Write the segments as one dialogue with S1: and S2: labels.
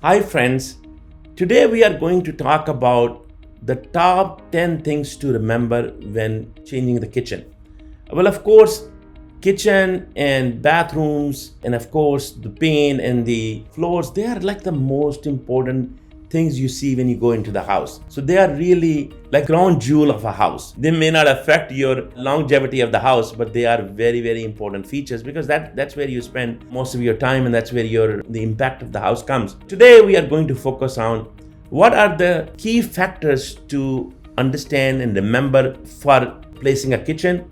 S1: Hi, friends. Today we are going to talk about the top 10 things to remember when changing the kitchen. Well, of course, kitchen and bathrooms, and of course, the paint and the floors, they are like the most important things you see when you go into the house. So they are really like crown jewel of a house. They may not affect your longevity of the house, but they are very, very important features because that's where you spend most of your time and that's where the impact of the house comes. Today we are going to focus on what are the key factors to understand and remember for placing a kitchen.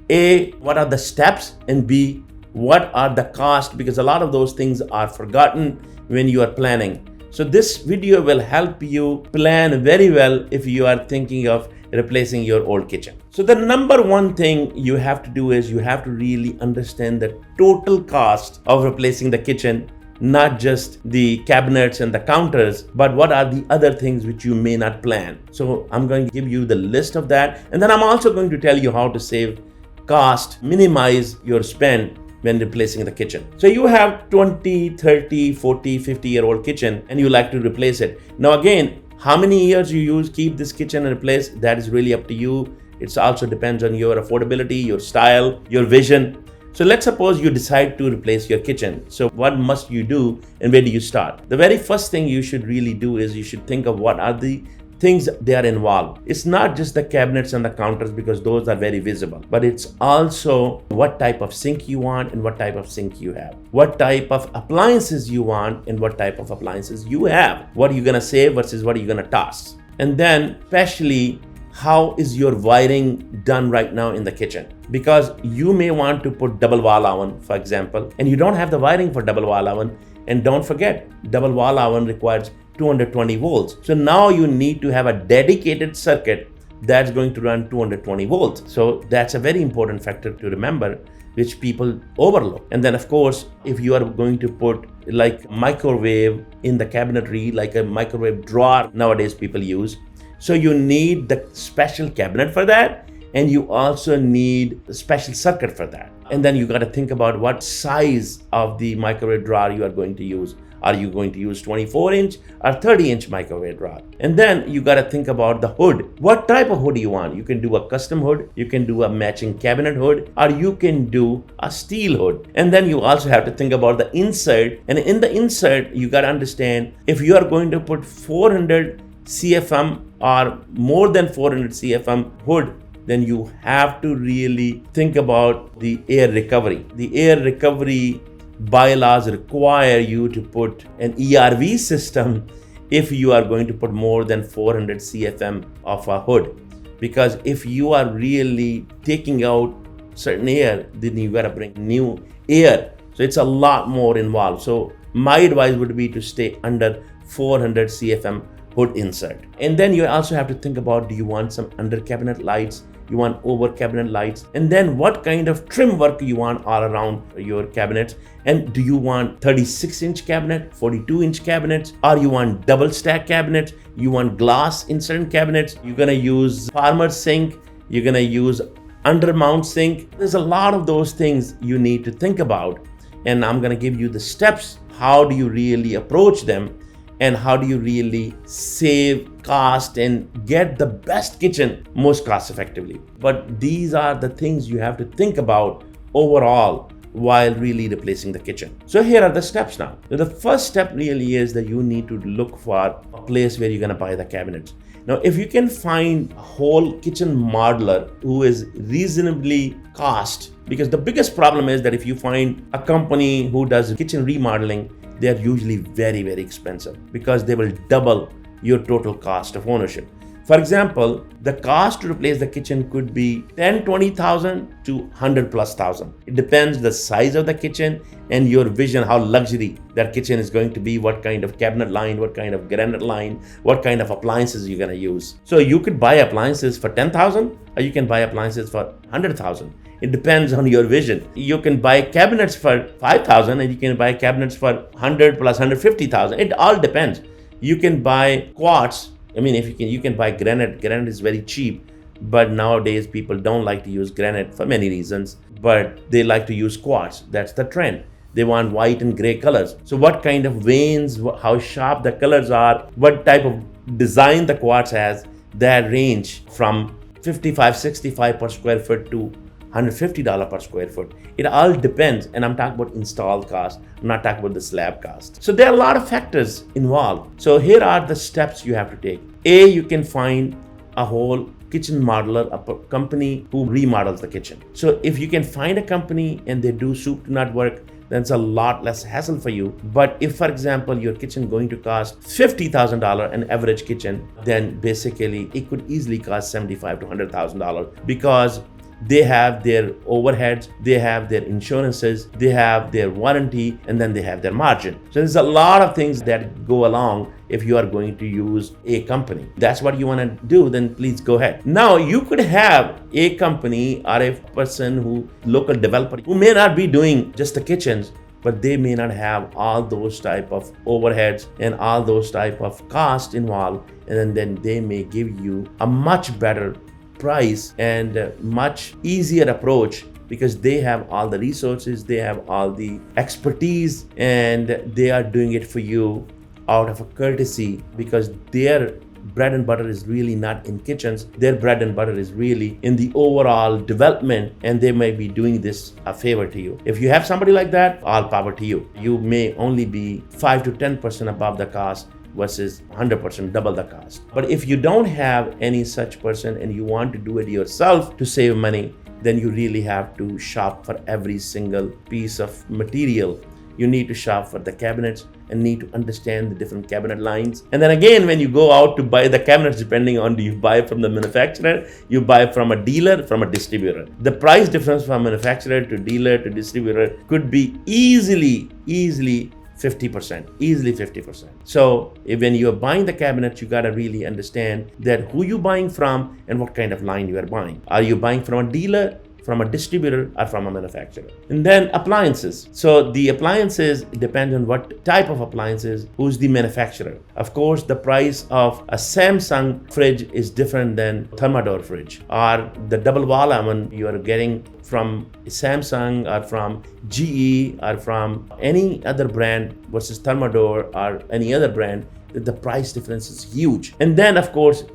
S1: A, what are the steps? And B, what are the costs? Because a lot of those things are forgotten when you are planning. So this video will help you plan very well if you are thinking of replacing your old kitchen. So the number one thing you have to do is you have to really understand the total cost of replacing the kitchen, not just the cabinets and the counters, but what are the other things which you may not plan. So I'm going to give you the list of that. And then I'm also going to tell you how to save cost, minimize your spend when replacing the kitchen. So you have 20, 30, 40, 50-year-old kitchen and you like to replace it. Now again, how many years you keep this kitchen and replace, that is really up to you. It also depends on your affordability, your style, your vision. So let's suppose you decide to replace your kitchen. So what must you do and where do you start? The very first thing you should really do is you should think of what are the things they are involved. It's not just the cabinets and the counters because those are very visible, but it's also what type of sink you want and what type of sink you have, what type of appliances you want and what type of appliances you have, what are you going to save versus what are you going to toss, and then especially how is your wiring done right now in the kitchen, because you may want to put double wall oven, for example, and you don't have the wiring for double wall oven. And don't forget, double wall oven requires 220 volts. So now you need to have a dedicated circuit that's going to run 220 volts. So that's a very important factor to remember, which people overlook. And then of course, if you are going to put like microwave in the cabinetry, like a microwave drawer nowadays people use, so you need the special cabinet for that. And you also need a special circuit for that. And then you got to think about what size of the microwave drawer you are going to use. Are you going to use 24-inch or 30-inch microwave drawer? And then you got to think about the hood. What type of hood do you want? You can do a custom hood, you can do a matching cabinet hood, or you can do a steel hood. And then you also have to think about the insert. And in the insert, you got to understand if you are going to put 400 CFM or more than 400 CFM hood, then you have to really think about the air recovery. The air recovery bylaws require you to put an ERV system if you are going to put more than 400 CFM of a hood. Because if you are really taking out certain air, then you gotta bring new air. So it's a lot more involved. So my advice would be to stay under 400 CFM hood insert. And then you also have to think about, do you want some under cabinet lights? You want over cabinet lights? And then what kind of trim work you want all around your cabinets? And do you want 36-inch cabinet, 42-inch cabinets, or you want double stack cabinets? You want glass in certain cabinets? You're gonna use farmer sink, you're gonna use under mount sink. There's a lot of those things you need to think about. And I'm gonna give you the steps. How do you really approach them? And how do you really save cost and get the best kitchen most cost effectively? But these are the things you have to think about overall while really replacing the kitchen. So here are the steps now. So the first step really is that you need to look for a place where you're going to buy the cabinets. Now, if you can find a whole kitchen modeler who is reasonably cost, because the biggest problem is that if you find a company who does kitchen remodeling, they are usually very, very expensive because they will double your total cost of ownership. For example, the cost to replace the kitchen could be 10, 20,000 to 100 plus thousand. It depends the size of the kitchen and your vision, how luxury that kitchen is going to be, what kind of cabinet line, what kind of granite line, what kind of appliances you're going to use. So you could buy appliances for 10,000 or you can buy appliances for 100,000. It depends on your vision. You can buy cabinets for 5,000 and you can buy cabinets for 100 plus 150,000. It all depends. You can buy quartz. I mean, if you can buy granite. Granite is very cheap, but nowadays people don't like to use granite for many reasons, but they like to use quartz. That's the trend. they want white and gray colors. So what kind of veins, how sharp the colors are, what type of design the quartz has, that range from 55-65 per square foot to $150 per square foot. It all depends, and I'm talking about installed cost. I'm not talking about the slab cost. So there are a lot of factors involved. So here are the steps you have to take. A, you can find a whole kitchen modeler, a company who remodels the kitchen. So if you can find a company and they do soup to nut work, then it's a lot less hassle for you. But if, for example, your kitchen going to cost $50,000, an average kitchen, then basically it could easily cost $75,000 to $100,000 because they have their overheads, they have their insurances, they have their warranty, and then they have their margin. So there's a lot of things that go along if you are going to use a company. That's what you want to do, then please go ahead. Now you could have a company or a person who, local developer, who may not be doing just the kitchens, but they may not have all those type of overheads and all those type of costs involved, and then they may give you a much better price and a much easier approach because they have all the resources, they have all the expertise, and they are doing it for you out of a courtesy because their bread and butter is really not in kitchens. Their bread and butter is really in the overall development, and they may be doing this a favor to you. If you have somebody like that, all power to you. You may only be 5 to 10% above the cost versus 100% double the cost. But if you don't have any such person and you want to do it yourself to save money, then you really have to shop for every single piece of material. You need to shop for the cabinets and need to understand the different cabinet lines. And then again, when you go out to buy the cabinets, depending on, do you buy from the manufacturer, you buy from a dealer, from a distributor. The price difference from manufacturer to dealer to distributor could be easily 50%, easily 50%. So when you're buying the cabinets, you gotta really understand that who you're buying from and what kind of line you are buying. Are you buying from a dealer, from a distributor, or from a manufacturer? And then appliances. So the appliances depend on what type of appliances, who's the manufacturer. Of course, the price of a Samsung fridge is different than Thermador fridge, or the double wall oven you are getting from Samsung or from GE or from any other brand versus Thermador or any other brand. The price difference is huge. And then of course,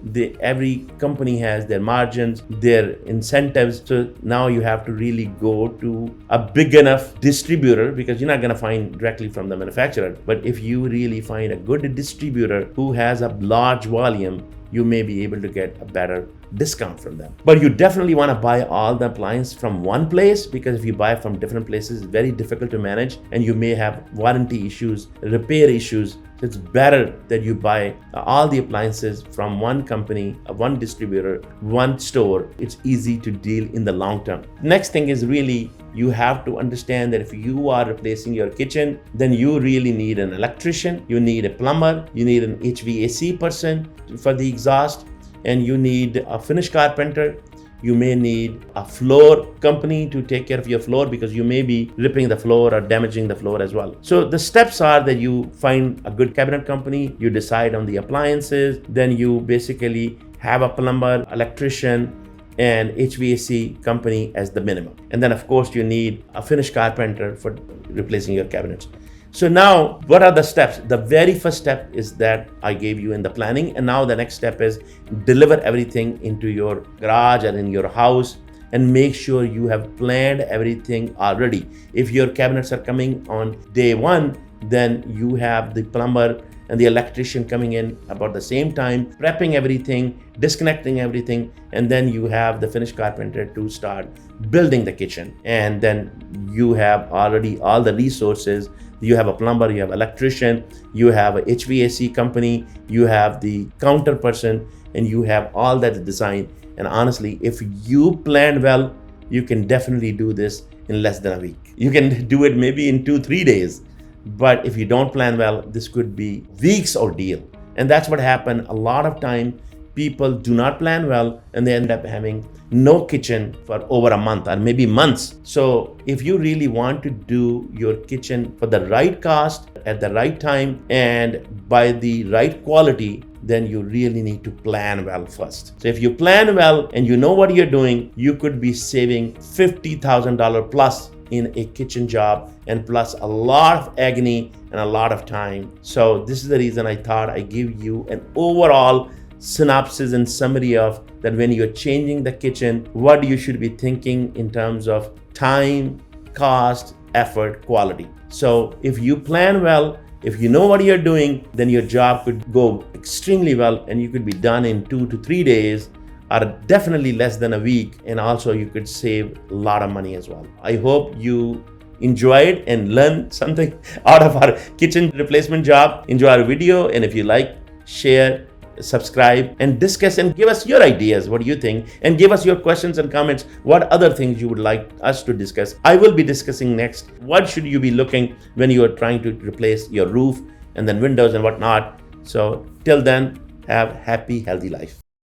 S1: every company has their margins, their incentives. So now you have to really go to a big enough distributor, because you're not going to find directly from the manufacturer. But if you really find a good distributor who has a large volume, you may be able to get a better discount from them. But you definitely want to buy all the appliances from one place, because if you buy from different places, it's very difficult to manage and you may have warranty issues, repair issues. So it's better that you buy all the appliances from one company, one distributor, one store. It's easy to deal in the long term. Next thing is really, you have to understand that if you are replacing your kitchen, then you really need an electrician, you need a plumber, you need an HVAC person for the exhaust, and you need a finish carpenter. You may need a floor company to take care of your floor, because you may be ripping the floor or damaging the floor as well. So the steps are that you find a good cabinet company, you decide on the appliances, then you basically have a plumber, electrician, and HVAC company as the minimum. And then of course you need a finish carpenter for replacing your cabinets. So now, what are the steps? The very first step is that I gave you in the planning, and now the next step is deliver everything into your garage or in your house, and make sure you have planned everything already. If your cabinets are coming on day one, then you have the plumber and the electrician coming in about the same time, prepping everything, disconnecting everything, and then you have the finished carpenter to start building the kitchen. And then you have already all the resources. You have a plumber, you have electrician, you have a HVAC company, you have the counter person, and you have all that design. And honestly, if you plan well, you can definitely do this in less than a week. You can do it maybe in 2-3 days. But if you don't plan well, this could be weeks ordeal. And that's what happened. A lot of time, people do not plan well, and they end up having no kitchen for over a month or maybe months. So if you really want to do your kitchen for the right cost, at the right time, and by the right quality, then you really need to plan well first. So if you plan well and you know what you're doing, you could be saving $50,000 plus in a kitchen job, and plus a lot of agony and a lot of time. So this is the reason I thought I give you an overall synopsis and summary of that when you're changing the kitchen, what you should be thinking in terms of time, cost, effort, quality. So if you plan well, if you know what you're doing, then your job could go extremely well and you could be done in 2 to 3 days, or definitely less than a week, and also you could save a lot of money as well. I hope you enjoyed and learned something out of our kitchen replacement job. Enjoy our video, and if you like, share, subscribe, and discuss and give us your ideas. What do you think? And give us your questions and comments. What other things you would like us to discuss? I will be discussing next. What should you be looking when you are trying to replace your roof and then windows and whatnot? So till then, have happy, healthy life.